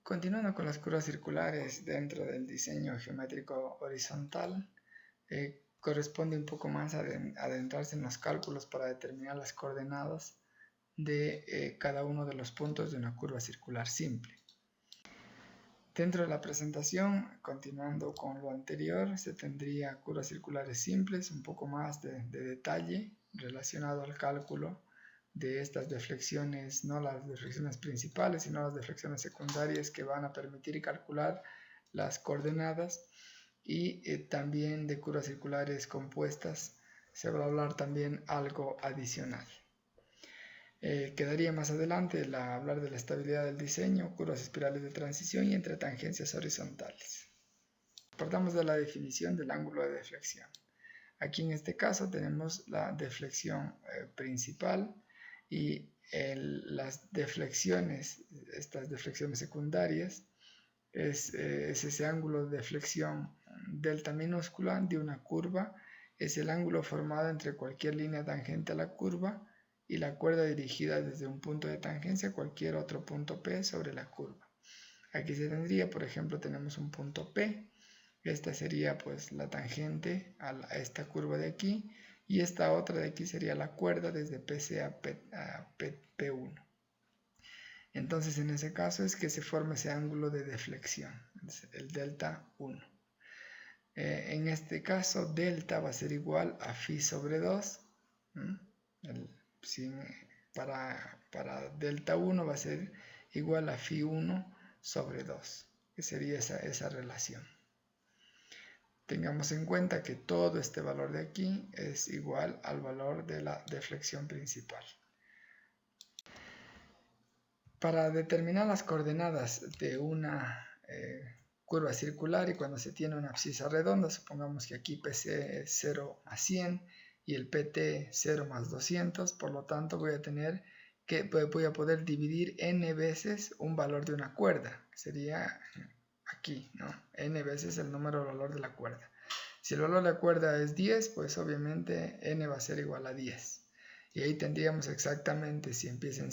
Continuando con las curvas circulares dentro del diseño geométrico horizontal, corresponde un poco más adentrarse en los cálculos para determinar las coordenadas de cada uno de los puntos de una curva circular simple. Dentro de la presentación, continuando con lo anterior, se tendría curvas circulares simples, un poco más de detalle relacionado al cálculo de estas deflexiones, no las deflexiones principales, sino las deflexiones secundarias que van a permitir calcular las coordenadas, y también de curvas circulares compuestas se va a hablar también algo adicional. Quedaría más adelante hablar de la estabilidad del diseño, curvas espirales de transición y entre tangencias horizontales. Partamos de la definición del ángulo de deflexión. Aquí en este caso tenemos la deflexión principal y las deflexiones, estas deflexiones secundarias, es ese ángulo de deflexión delta minúscula de una curva, es el ángulo formado entre cualquier línea tangente a la curva y la cuerda dirigida desde un punto de tangencia a cualquier otro punto P sobre la curva. Aquí se tendría, por ejemplo, tenemos un punto P, esta sería pues la tangente a esta curva de aquí, y esta otra de aquí sería la cuerda desde PC a P1. Entonces en ese caso es que se forma ese ángulo de deflexión, el delta 1. En este caso delta va a ser igual a phi sobre 2. Para delta 1 va a ser igual a phi 1 sobre 2, que sería esa relación. Tengamos en cuenta que todo este valor de aquí es igual al valor de la deflexión principal. Para determinar las coordenadas de una curva circular y cuando se tiene una abscisa redonda, supongamos que aquí PC es 0 más 100 y el PT 0 más 200, por lo tanto voy a poder dividir n veces un valor de una cuerda, que sería aquí, ¿no? N veces el número o valor de la cuerda. Si el valor de la cuerda es 10, pues obviamente n va a ser igual a 10. Y ahí tendríamos exactamente, si empieza en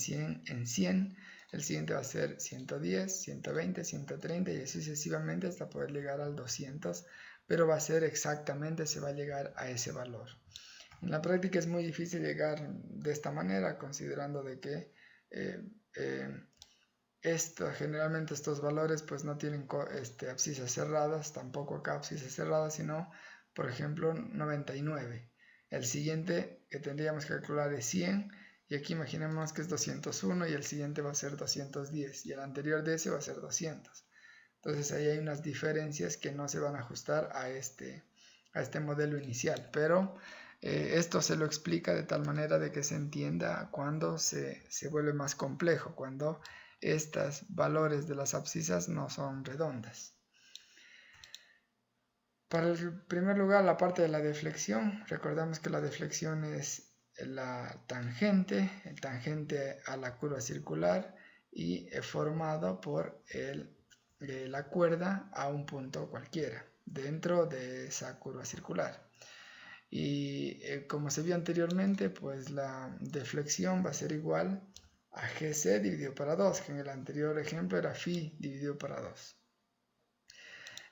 100, el siguiente va a ser 110, 120, 130 y así sucesivamente hasta poder llegar al 200, pero va a ser exactamente, se va a llegar a ese valor. En la práctica es muy difícil llegar de esta manera, considerando de que generalmente estos valores pues no tienen abscisas cerradas, tampoco acá abscisas cerradas, sino por ejemplo 99. El siguiente que tendríamos que calcular es 100 y aquí imaginemos que es 201 y el siguiente va a ser 210 y el anterior de ese va a ser 200. Entonces ahí hay unas diferencias que no se van a ajustar a este modelo inicial, pero esto se lo explica de tal manera de que se entienda cuando se vuelve más complejo, cuando estos valores de las abscisas no son redondas. Para el primer lugar, la parte de la deflexión, recordamos que la deflexión es la tangente, el tangente a la curva circular y formado por la cuerda a un punto cualquiera dentro de esa curva circular. Y como se vio anteriormente, pues la deflexión va a ser igual a GC dividido para 2, que en el anterior ejemplo era phi dividido para 2.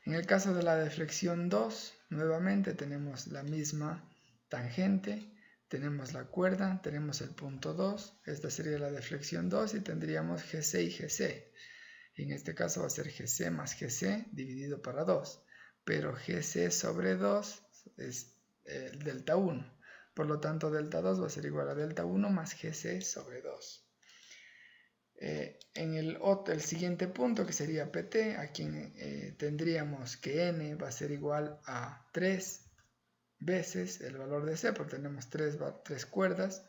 En el caso de la deflexión 2, nuevamente tenemos la misma tangente, tenemos la cuerda, tenemos el punto 2, esta sería la deflexión 2 y tendríamos GC y GC. En este caso va a ser GC más GC dividido para 2, pero GC sobre 2 es el delta 1, por lo tanto delta 2 va a ser igual a delta 1 más GC sobre 2. En el siguiente punto, que sería PT, aquí tendríamos que n va a ser igual a 3 veces el valor de C, porque tenemos tres cuerdas.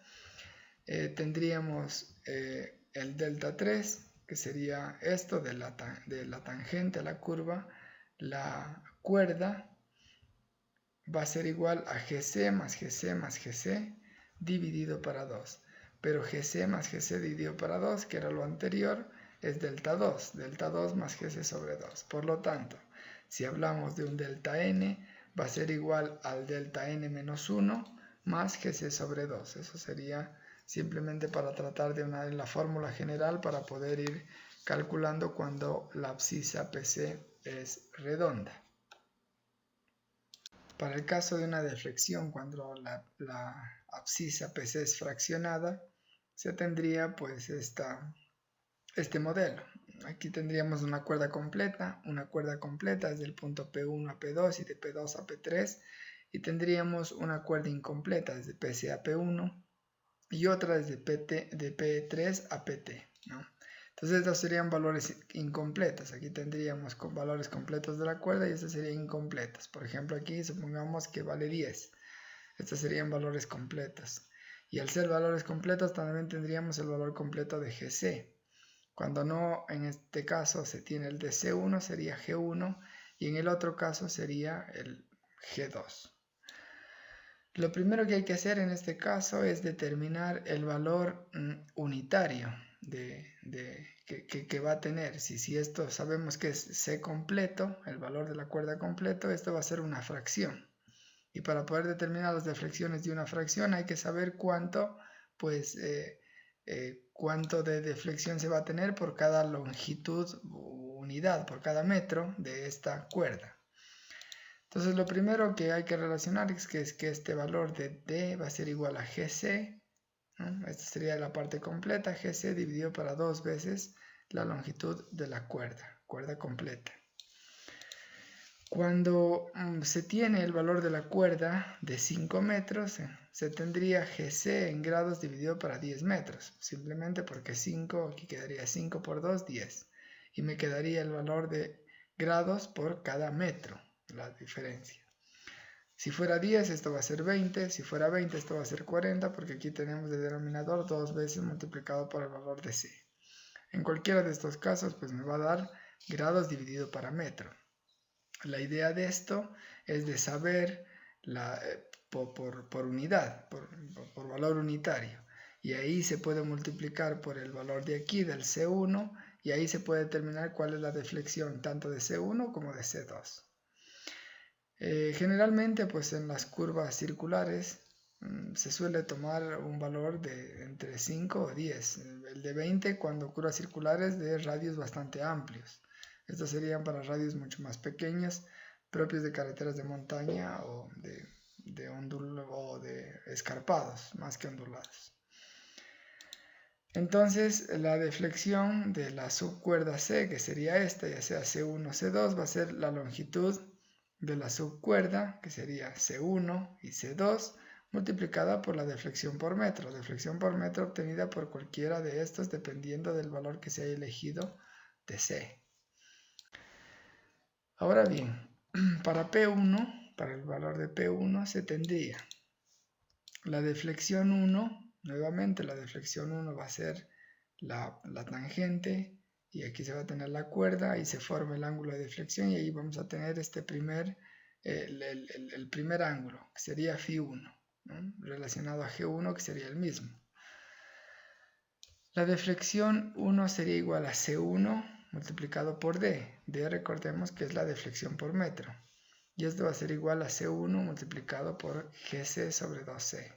Tendríamos el delta 3, que sería esto de la tangente a la curva. La cuerda va a ser igual a GC más GC más GC dividido para 2. Pero GC más GC dividido para 2, que era lo anterior, es delta 2 más GC sobre 2. Por lo tanto, si hablamos de un delta n, va a ser igual al delta n menos 1 más GC sobre 2. Eso sería simplemente para tratar de la fórmula general para poder ir calculando cuando la abscisa PC es redonda. Para el caso de una deflexión, cuando la abscisa PC es fraccionada, se tendría pues este modelo. Aquí tendríamos una cuerda completa desde el punto P1 a P2 y de P2 a P3, y tendríamos una cuerda incompleta desde PC a P1 y otra desde de P3 a PT, ¿no? Entonces estos serían valores incompletos. Aquí tendríamos con valores completos de la cuerda y estos serían incompletos. Por ejemplo, aquí supongamos que vale 10. Estos serían valores completos. Y al ser valores completos también tendríamos el valor completo de GC. Cuando no, en este caso se tiene el de C1, sería G1, y en el otro caso sería el G2. Lo primero que hay que hacer en este caso es determinar el valor unitario que va a tener. Si esto sabemos que es C completo, el valor de la cuerda completo, esto va a ser una fracción. Y para poder determinar las deflexiones de una fracción hay que saber cuánto de deflexión se va a tener por cada longitud unidad, por cada metro de esta cuerda. Entonces lo primero que hay que relacionar es que este valor de D va a ser igual a GC, ¿no? Esta sería la parte completa, GC dividido para 2 veces la longitud de la cuerda completa. Cuando se tiene el valor de la cuerda de 5 metros, se tendría GC en grados dividido para 10 metros, simplemente porque 5, aquí quedaría 5 por 2, 10. Y me quedaría el valor de grados por cada metro, la diferencia. Si fuera 10, esto va a ser 20, si fuera 20, esto va a ser 40, porque aquí tenemos de denominador 2 veces multiplicado por el valor de C. En cualquiera de estos casos, pues me va a dar grados dividido para metro. La idea de esto es de saber por unidad, por valor unitario. Y ahí se puede multiplicar por el valor de aquí, del C1, y ahí se puede determinar cuál es la deflexión tanto de C1 como de C2. Generalmente, pues en las curvas circulares se suele tomar un valor de entre 5 o 10. El de 20 cuando curvas circulares de radios bastante amplios. Estos serían para radios mucho más pequeñas, propios de carreteras de montaña o de escarpados, más que ondulados. Entonces, la deflexión de la subcuerda C, que sería esta, ya sea C1 o C2, va a ser la longitud de la subcuerda, que sería C1 y C2, multiplicada por la deflexión por metro. Deflexión por metro obtenida por cualquiera de estos, dependiendo del valor que se haya elegido de C. Ahora bien, para P1, para el valor de P1, se tendría la deflexión 1, nuevamente la deflexión 1 va a ser la tangente, y aquí se va a tener la cuerda y se forma el ángulo de deflexión, y ahí vamos a tener el primer ángulo, que sería Φ1, ¿no? Relacionado a G1, que sería el mismo. La deflexión 1 sería igual a C1 multiplicado por D. D, recordemos que es la deflexión por metro. Y esto va a ser igual a C1 multiplicado por GC sobre 2C.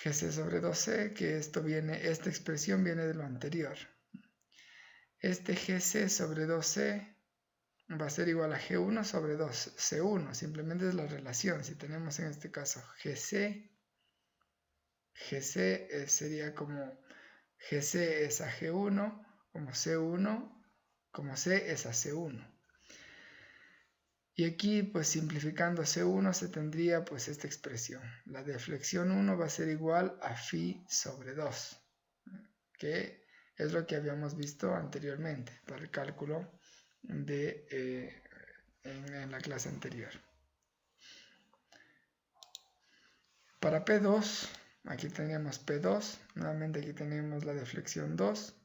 GC sobre 2C, que esta expresión viene de lo anterior. Este GC sobre 2C va a ser igual a G1 sobre 2C1. Simplemente es la relación. Si tenemos en este caso GC sería como GC es a G1, como C1, como C es a C1. Y aquí, pues simplificando C1, se tendría pues esta expresión. La deflexión 1 va a ser igual a Φ sobre 2, que es lo que habíamos visto anteriormente para el cálculo en la clase anterior. Para P2, aquí tenemos P2, nuevamente aquí tenemos la deflexión 2.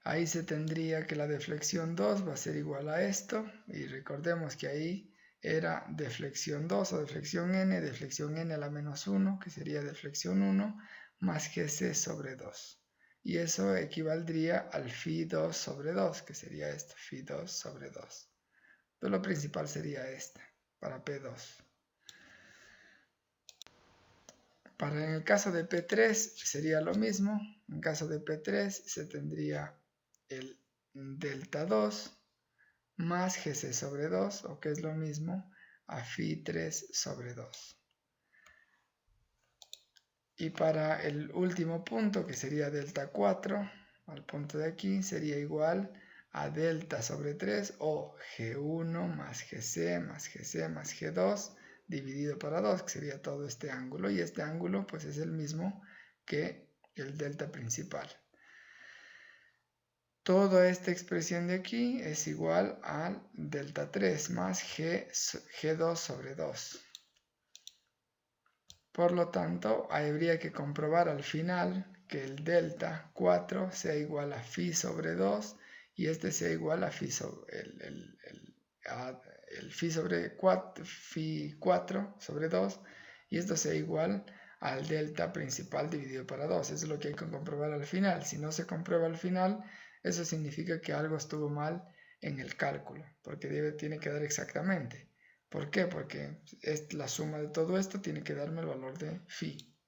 Ahí se tendría que la deflexión 2 va a ser igual a esto, y recordemos que ahí era deflexión 2 o deflexión n a la menos 1, que sería deflexión 1, más GC sobre 2. Y eso equivaldría al Φ2 sobre 2, que sería esto, Φ2 sobre 2. Entonces lo principal sería esta, para P2. En el caso de P3 sería lo mismo. En caso de P3 se tendría el delta 2 más GC sobre 2, o que es lo mismo, a phi 3 sobre 2. Y para el último punto, que sería delta 4, al punto de aquí, sería igual a delta sobre 3 o G1 más GC más GC más G2 dividido para 2, que sería todo este ángulo. Y este ángulo pues es el mismo que el delta principal. Toda esta expresión de aquí es igual al delta 3 más G2 sobre 2. Por lo tanto, habría que comprobar al final que el delta 4 sea igual a phi sobre 2 y este sea igual a phi sobre el phi sobre 4, phi 4 sobre 2 y esto sea igual al delta principal dividido para 2. Eso es lo que hay que comprobar al final. Si no se comprueba al final, eso significa que algo estuvo mal en el cálculo, porque tiene que dar exactamente. ¿Por qué? Porque la suma de todo esto tiene que darme el valor de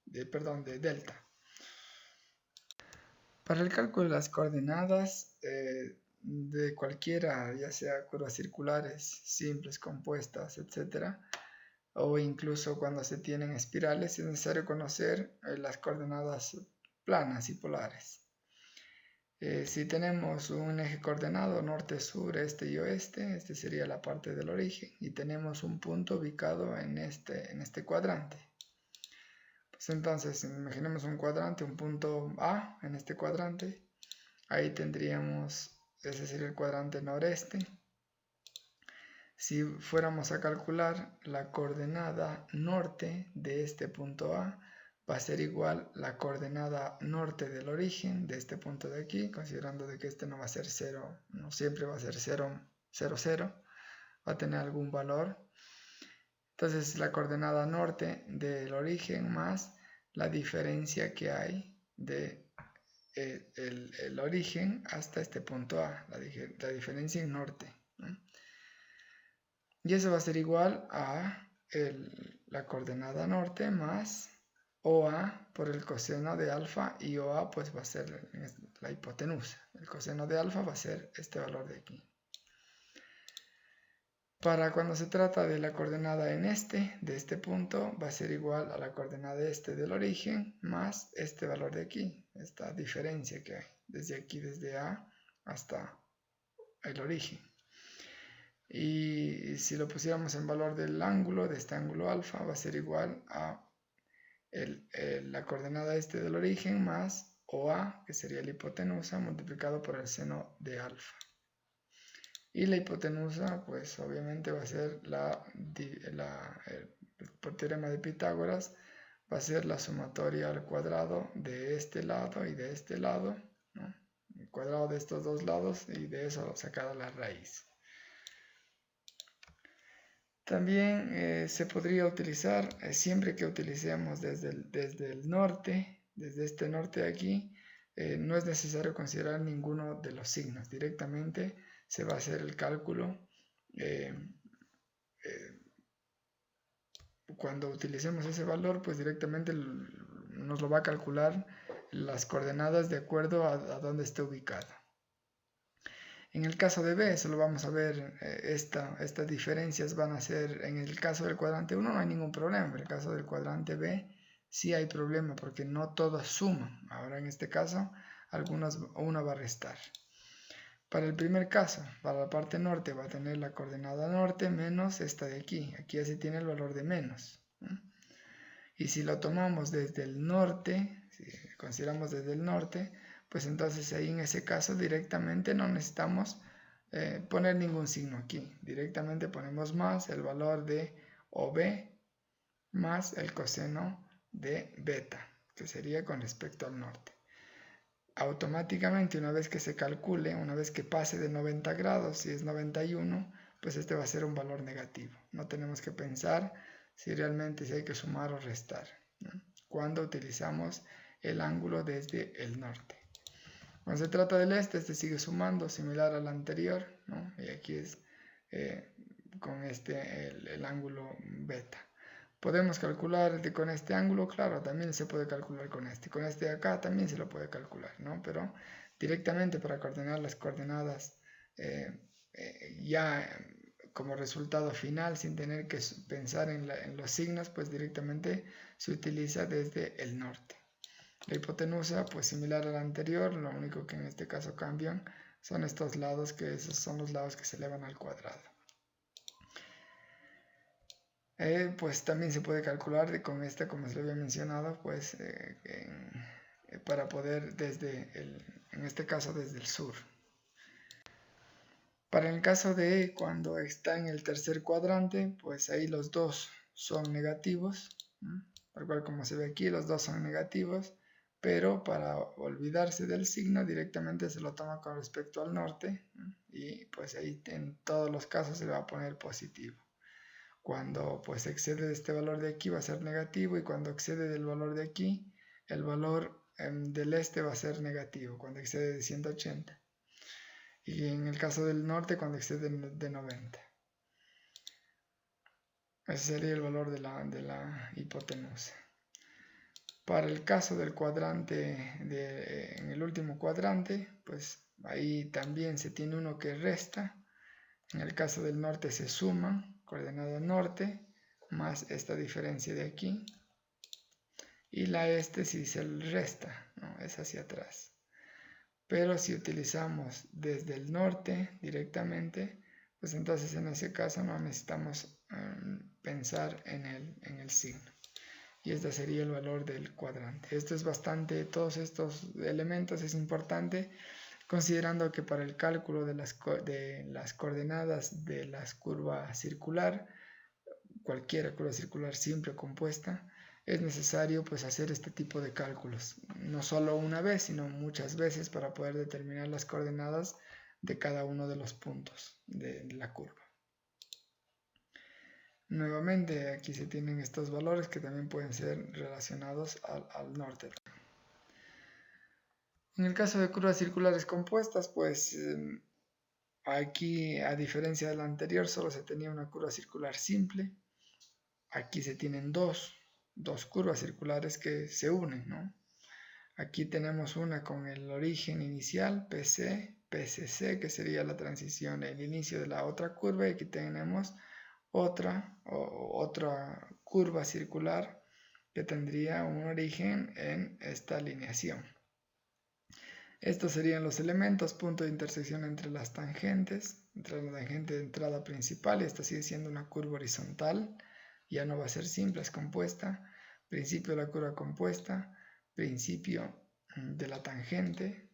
de delta. Para el cálculo de las coordenadas de cualquiera, ya sea curvas circulares, simples, compuestas, etc., o incluso cuando se tienen espirales, es necesario conocer las coordenadas planas y polares. Si tenemos un eje coordenado norte, sur, este y oeste, este sería la parte del origen y tenemos un punto ubicado en este cuadrante. Pues entonces, imaginemos un cuadrante, un punto A en este cuadrante. Ahí tendríamos, ese sería el cuadrante noreste. Si fuéramos a calcular la coordenada norte de este punto A, va a ser igual la coordenada norte del origen de este punto de aquí, considerando de que este no va a ser 0, no siempre va a ser 0, 0, 0, va a tener algún valor. Entonces la coordenada norte del origen más la diferencia que hay de el origen hasta este punto A, la diferencia en norte, ¿no? Y eso va a ser igual a la coordenada norte más OA por el coseno de alfa, y OA pues va a ser la hipotenusa. El coseno de alfa va a ser este valor de aquí. Para cuando se trata de la coordenada en de este punto, va a ser igual a la coordenada del origen más este valor de aquí, esta diferencia que hay, desde aquí, desde A hasta el origen. Y si lo pusiéramos en valor del ángulo, de este ángulo alfa, va a ser igual a la coordenada del origen más OA, que sería la hipotenusa, multiplicado por el seno de alfa. Y la hipotenusa, pues obviamente va a ser por teorema de Pitágoras, va a ser la sumatoria al cuadrado de este lado y de este lado, ¿no? El cuadrado de estos dos lados y de eso sacada la raíz. También se podría utilizar, siempre que utilicemos desde el norte, desde este norte de aquí, no es necesario considerar ninguno de los signos. Directamente se va a hacer el cálculo cuando utilicemos ese valor, pues directamente nos lo va a calcular las coordenadas de acuerdo a dónde esté ubicado. En el caso de B, solo vamos a ver estas diferencias van a ser, en el caso del cuadrante 1 no hay ningún problema, en el caso del cuadrante B sí hay problema porque no todas suman. Ahora en este caso, una va a restar. Para el primer caso, para la parte norte va a tener la coordenada norte menos esta de aquí. Aquí ya se tiene el valor de menos, ¿no? Y si lo tomamos desde el norte, si consideramos desde el norte, pues entonces ahí en ese caso directamente no necesitamos poner ningún signo aquí. Directamente ponemos más el valor de OB más el coseno de beta, que sería con respecto al norte. Automáticamente, una vez que se calcule, una vez que pase de 90 grados, si es 91, pues este va a ser un valor negativo. No tenemos que pensar si realmente hay que sumar o restar, ¿no? Cuando utilizamos el ángulo desde el norte. Cuando se trata del este sigue sumando, similar al anterior, ¿no? Y aquí es con el ángulo beta. Podemos calcular con este ángulo, claro, también se puede calcular con este de acá también se lo puede calcular, ¿no? Pero directamente para coordinar las coordenadas ya como resultado final, sin tener que pensar en los signos, pues directamente se utiliza desde el norte. La hipotenusa, pues similar a la anterior, lo único que en este caso cambian son estos lados, que esos son los lados que se elevan al cuadrado. Pues también se puede calcular con esta, como se lo había mencionado, pues para poder en este caso desde el sur. Para el caso de cuando está en el tercer cuadrante, pues ahí los dos son negativos, tal cual como se ve aquí, los dos son negativos, pero para olvidarse del signo directamente se lo toma con respecto al norte, y pues ahí en todos los casos se le va a poner positivo. Cuando pues excede de este valor de aquí va a ser negativo, y cuando excede del valor de aquí, el valor del este va a ser negativo, cuando excede de 180. Y en el caso del norte, cuando excede de 90. Ese sería el valor de la hipotenusa. Para el caso del cuadrante, en el último cuadrante, pues ahí también se tiene uno que resta. En el caso del norte se suma, coordenada norte, más esta diferencia de aquí. Y la este sí se resta, ¿no? Es hacia atrás. Pero si utilizamos desde el norte directamente, pues entonces en ese caso no necesitamos pensar en el signo. Y este sería el valor del cuadrante. Esto es bastante, todos estos elementos es importante, considerando que para el cálculo de las coordenadas de la curva circular, cualquier curva circular simple o compuesta, es necesario pues hacer este tipo de cálculos, no solo una vez, sino muchas veces, para poder determinar las coordenadas de cada uno de los puntos de la curva. Nuevamente aquí se tienen estos valores que también pueden ser relacionados al norte. En el caso de curvas circulares compuestas, pues aquí, a diferencia de la anterior, solo se tenía una curva circular simple. Aquí se tienen dos curvas circulares que se unen, ¿no? Aquí tenemos una con el origen inicial, PC, PCC, que sería la transición, el inicio de la otra curva, y aquí tenemos otra curva circular que tendría un origen en esta alineación. Estos serían los elementos, punto de intersección entre las tangentes, entre la tangente de entrada principal, y esta sigue siendo una curva horizontal, ya no va a ser simple, es compuesta, principio de la curva compuesta, principio de la tangente,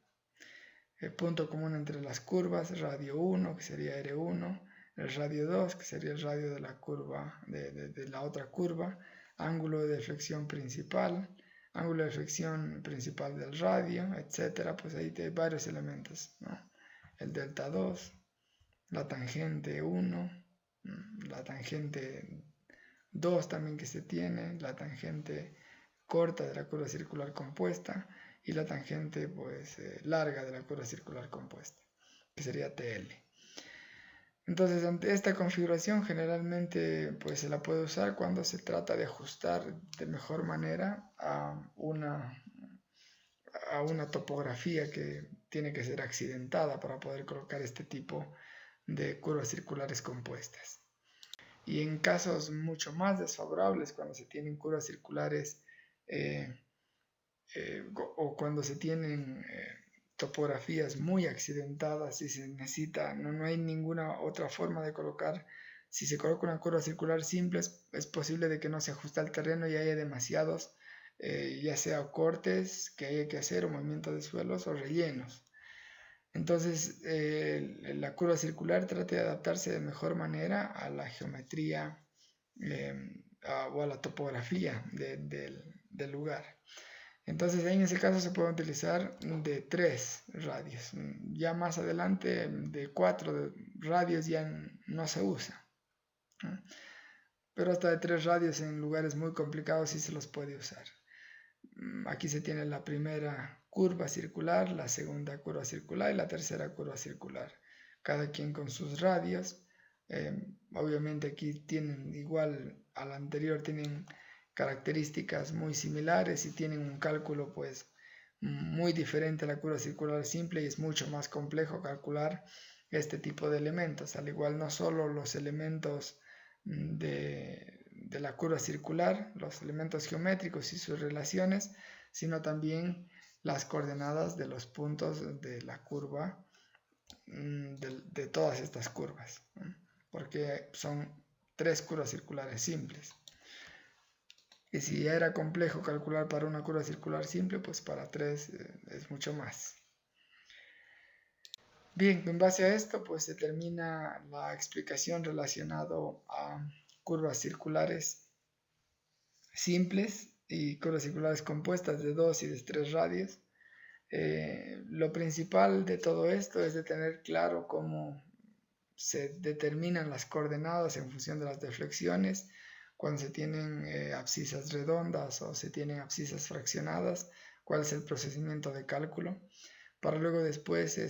el punto común entre las curvas, radio 1, que sería R1, el radio 2, que sería el radio de la curva, de la otra curva, ángulo de deflexión principal, ángulo de deflexión principal del radio, etcétera. Pues ahí hay varios elementos, ¿no? El delta 2, la tangente 1, la tangente 2 también que se tiene, la tangente corta de la curva circular compuesta, y la tangente pues larga de la curva circular compuesta, que sería TL. Entonces, ante esta configuración generalmente pues se la puede usar cuando se trata de ajustar de mejor manera a una topografía que tiene que ser accidentada para poder colocar este tipo de curvas circulares compuestas. Y en casos mucho más desfavorables, cuando se tienen curvas circulares o cuando se tienen topografías muy accidentadas y se necesita, no hay ninguna otra forma de colocar. Si se coloca una curva circular simple, es posible de que no se ajuste al terreno y haya demasiados, ya sea cortes que haya que hacer, o movimiento de suelos, o rellenos. Entonces, la curva circular trata de adaptarse de mejor manera a la geometría o a la topografía del lugar. Entonces, ahí en ese caso se puede utilizar de 3 radios. Ya más adelante, de 4 radios ya no se usa, ¿no? Pero hasta de 3 radios en lugares muy complicados sí se los puede usar. Aquí se tiene la primera curva circular, la segunda curva circular y la tercera curva circular, cada quien con sus radios. Obviamente aquí tienen igual la anterior tienen características muy similares y tienen un cálculo pues muy diferente a la curva circular simple, y es mucho más complejo calcular este tipo de elementos. Al igual, no solo los elementos de la curva circular, los elementos geométricos y sus relaciones, sino también las coordenadas de los puntos de la curva, de todas estas curvas, porque son 3 curvas circulares simples. Y si ya era complejo calcular para una curva circular simple, pues para 3 es mucho más. Bien, en base a esto, pues se termina la explicación relacionada a curvas circulares simples y curvas circulares compuestas de 2 y de 3 radios. Lo principal de todo esto es de tener claro cómo se determinan las coordenadas en función de las deflexiones, cuando se tienen abscisas redondas o se tienen abscisas fraccionadas, cuál es el procedimiento de cálculo, para luego después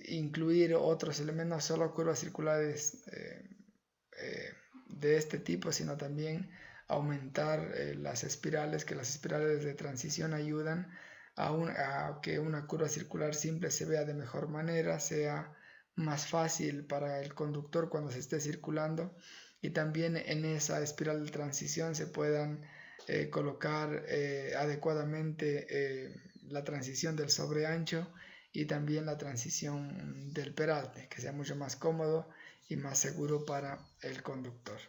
incluir otros elementos, no solo curvas circulares de este tipo, sino también aumentar las espirales, que las espirales de transición ayudan a que una curva circular simple se vea de mejor manera, sea más fácil para el conductor cuando se esté circulando, y también en esa espiral de transición se puedan colocar adecuadamente la transición del sobreancho y también la transición del peralte, que sea mucho más cómodo y más seguro para el conductor.